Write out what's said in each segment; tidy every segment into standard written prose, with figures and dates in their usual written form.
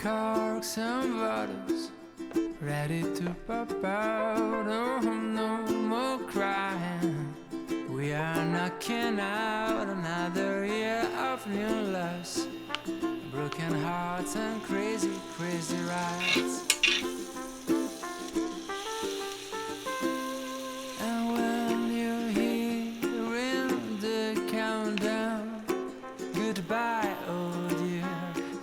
corks and bottles ready to pop out. Oh, no more crying. We are knocking out another year of new loves, broken hearts and crazy, crazy rides. And when you're hearing the countdown, goodbye, oh dear,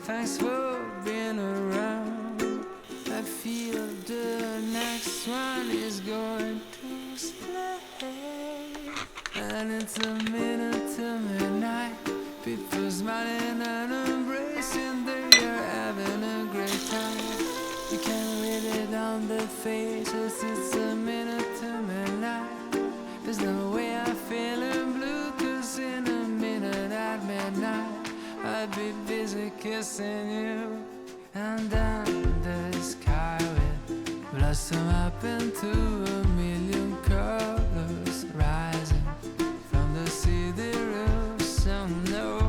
thanks for being around. I feel the next one is going to slay. And it's a minute to midnight, people smiling and embracing, they are having a great time. You can read it on their faces, it's a minute to midnight. There's no way I'm feeling blue, cause in a minute at midnight I'd be busy kissing you. And then the sky will blossom up into a million colors, rising from the city roofs. Oh no.